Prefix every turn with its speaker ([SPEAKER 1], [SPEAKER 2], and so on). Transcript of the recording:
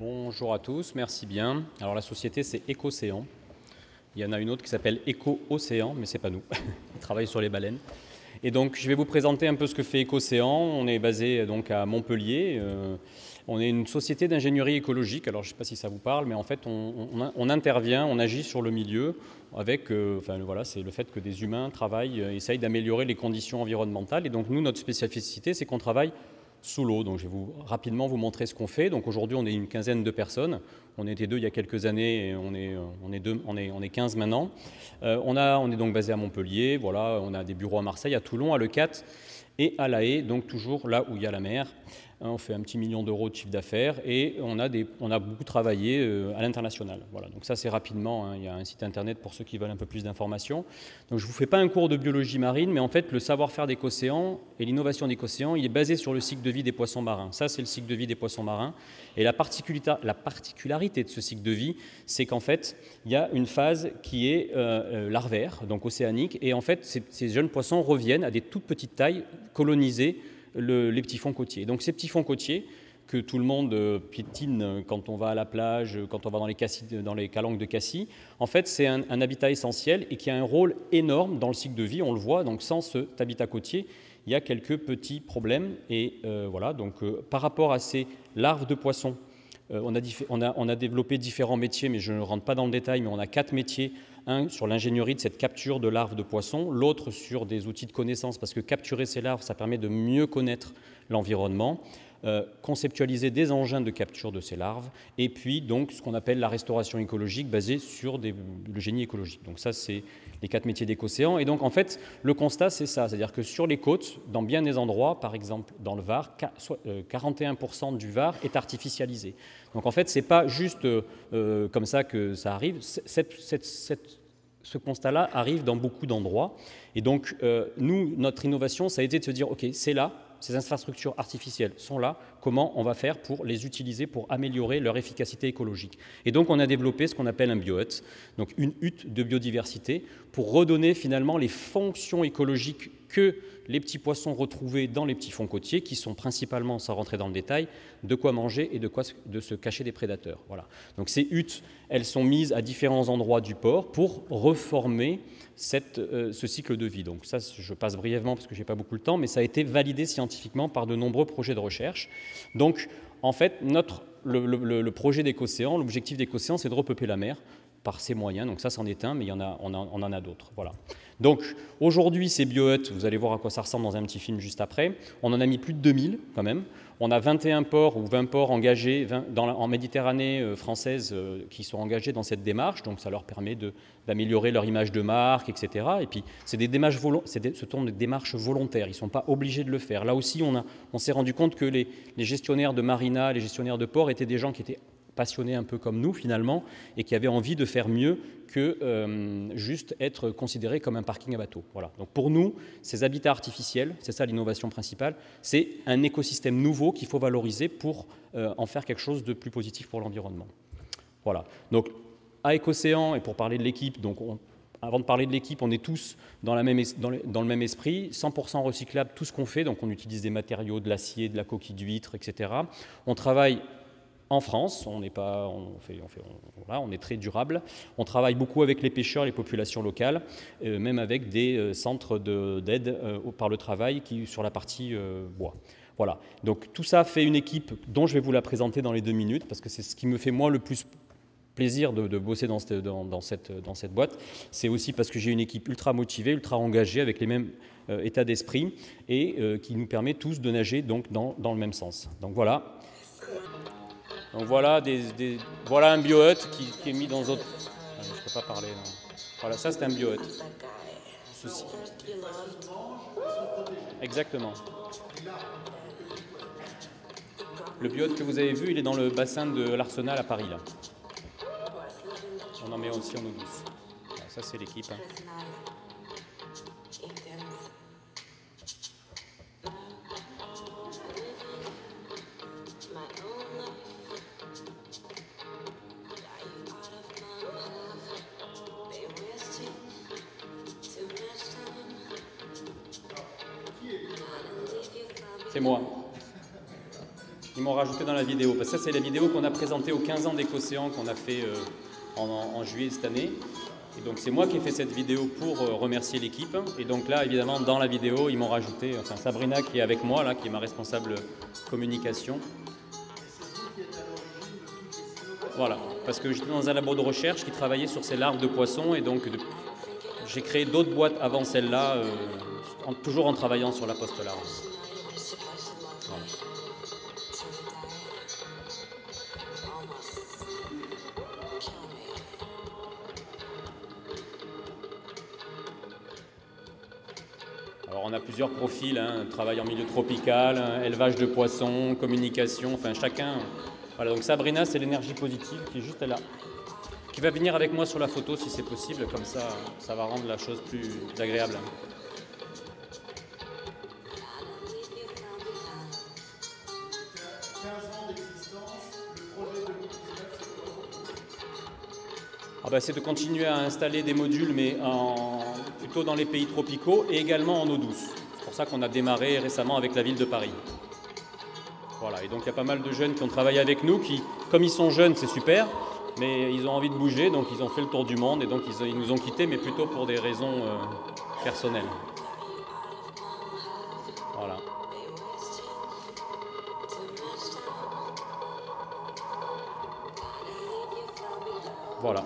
[SPEAKER 1] Bonjour à tous, merci bien. Alors la société c'est Écocéan. Il y en a une autre qui s'appelle Éco-Océan, mais c'est pas nous. Ils travaillent sur les baleines. Et donc je vais vous présenter un peu ce que fait Écocéan. On est basé donc à Montpellier. On est une société d'ingénierie écologique. Alors je ne sais pas si ça vous parle, mais en fait on intervient, on agit sur le milieu avec, voilà, c'est le fait que des humains travaillent, essayent d'améliorer les conditions environnementales. Et donc nous, notre spécificité, c'est qu'on travaille sous l'eau. Donc je vais rapidement vous montrer ce qu'on fait. Donc aujourd'hui, on est une quinzaine de personnes. On était 2 il y a quelques années et on est 15 maintenant. On est donc basé à Montpellier. Voilà, on a des bureaux à Marseille, à Toulon, à Leucate et à La Haye, donc toujours là où il y a la mer. On fait un petit million d'euros de chiffre d'affaires et on a beaucoup travaillé à l'international. Voilà, donc ça c'est rapidement, il y a un site internet pour ceux qui veulent un peu plus d'informations. Donc je ne vous fais pas un cours de biologie marine, mais en fait le savoir-faire d'Écocéan et l'innovation d'Écocéan, il est basé sur le cycle de vie des poissons marins. Ça c'est le cycle de vie des poissons marins. Et la particularité de ce cycle de vie, c'est qu'en fait il y a une phase qui est larvaire, donc océanique, et en fait ces jeunes poissons reviennent à des toutes petites tailles coloniser les petits fonds côtiers. Donc ces petits fonds côtiers que tout le monde piétine quand on va à la plage, quand on va dans les calanques de Cassis, en fait c'est un habitat essentiel et qui a un rôle énorme dans le cycle de vie, on le voit. Donc sans cet habitat côtier, il y a quelques petits problèmes. Et voilà, donc par rapport à ces larves de poissons, on a développé différents métiers, mais je ne rentre pas dans le détail, mais on a 4 métiers. Un sur l'ingénierie de cette capture de larves de poissons, l'autre sur des outils de connaissance, parce que capturer ces larves, ça permet de mieux connaître l'environnement, conceptualiser des engins de capture de ces larves, et puis donc ce qu'on appelle la restauration écologique basée sur le génie écologique. Donc ça, c'est les 4 métiers d'Écocéan. Et donc en fait, le constat, c'est ça, c'est-à-dire que sur les côtes, dans bien des endroits, par exemple dans le Var, 41% du Var est artificialisé. Donc en fait, ce n'est pas juste comme ça que ça arrive. Ce constat-là arrive dans beaucoup d'endroits. Et donc, nous, notre innovation, ça a été de se dire, OK, c'est là, ces infrastructures artificielles sont là, comment on va faire pour les utiliser pour améliorer leur efficacité écologique. Et donc, on a développé ce qu'on appelle un biohut, donc une hutte de biodiversité, pour redonner finalement les fonctions écologiques que les petits poissons retrouvés dans les petits fonds côtiers, qui sont principalement, sans rentrer dans le détail, de quoi manger et de se cacher des prédateurs. Voilà. Donc ces huttes, elles sont mises à différents endroits du port pour reformer ce cycle de vie. Donc ça, je passe brièvement parce que je n'ai pas beaucoup de temps, mais ça a été validé scientifiquement par de nombreux projets de recherche. Donc en fait, le projet d'Écocéan, l'objectif d'Écocéan, c'est de repeupler la mer par ces moyens. Donc ça, c'en est un, mais on en a d'autres. Voilà. Donc aujourd'hui, ces biohuts, vous allez voir à quoi ça ressemble dans un petit film juste après. On en a mis plus de 2000 quand même. On a 21 ports ou 20 ports engagés en Méditerranée française qui sont engagés dans cette démarche. Donc ça leur permet d'améliorer leur image de marque, etc. Et puis ce sont des démarches volontaires. Ils ne sont pas obligés de le faire. Là aussi, on s'est rendu compte que les gestionnaires de marina, les gestionnaires de ports étaient des gens qui étaient passionnés un peu comme nous finalement et qui avaient envie de faire mieux que juste être considérés comme un parking à bateau. Voilà. Donc pour nous, ces habitats artificiels, c'est ça l'innovation principale, c'est un écosystème nouveau qu'il faut valoriser pour en faire quelque chose de plus positif pour l'environnement. Voilà. Donc à Écocéan, et pour parler de l'équipe, avant de parler de l'équipe, on est tous dans le même esprit, 100% recyclable tout ce qu'on fait, donc on utilise des matériaux, de l'acier, de la coquille d'huître, etc. On travaille en France, on est très durable. On travaille beaucoup avec les pêcheurs, les populations locales, même avec des centres d'aide par le travail sur la partie bois. Voilà. Donc tout ça fait une équipe dont je vais vous la présenter dans les 2 minutes, parce que c'est ce qui me fait moi le plus plaisir de bosser dans cette boîte. C'est aussi parce que j'ai une équipe ultra motivée, ultra engagée, avec les mêmes états d'esprit, et qui nous permet tous de nager donc, dans le même sens. Donc voilà. Donc voilà, voilà un biohut qui est mis dans d'autres... Ah, je ne peux pas parler. Non. Voilà, ça c'est un biohut. Ceci. Exactement. Le biohut que vous avez vu, il est dans le bassin de l'Arsenal à Paris. Là. On en met aussi en eau douce. Voilà, ça c'est l'équipe. C'est moi. Ils m'ont rajouté dans la vidéo. Parce que ça, c'est la vidéo qu'on a présentée aux 15 ans d'Écocéan qu'on a fait en juillet cette année. Et donc, c'est moi qui ai fait cette vidéo pour remercier l'équipe. Et donc là, évidemment, dans la vidéo, ils m'ont rajouté, enfin Sabrina qui est avec moi, là, qui est ma responsable communication. Voilà, parce que j'étais dans un labo de recherche qui travaillait sur ces larves de poissons. Et donc, j'ai créé d'autres boîtes avant celle-là, toujours en travaillant sur la post-larve. Voilà. Alors on a plusieurs profils, hein, travail en milieu tropical, élevage de poissons, communication, enfin chacun. Voilà, donc Sabrina, c'est l'énergie positive qui est juste là, qui va venir avec moi sur la photo si c'est possible, comme ça va rendre la chose plus agréable. C'est de continuer à installer des modules, mais plutôt dans les pays tropicaux et également en eau douce. C'est pour ça qu'on a démarré récemment avec la ville de Paris. Voilà, et donc il y a pas mal de jeunes qui ont travaillé avec nous, qui, comme ils sont jeunes, c'est super, mais ils ont envie de bouger, donc ils ont fait le tour du monde, et donc ils nous ont quittés, mais plutôt pour des raisons personnelles. Voilà. Voilà.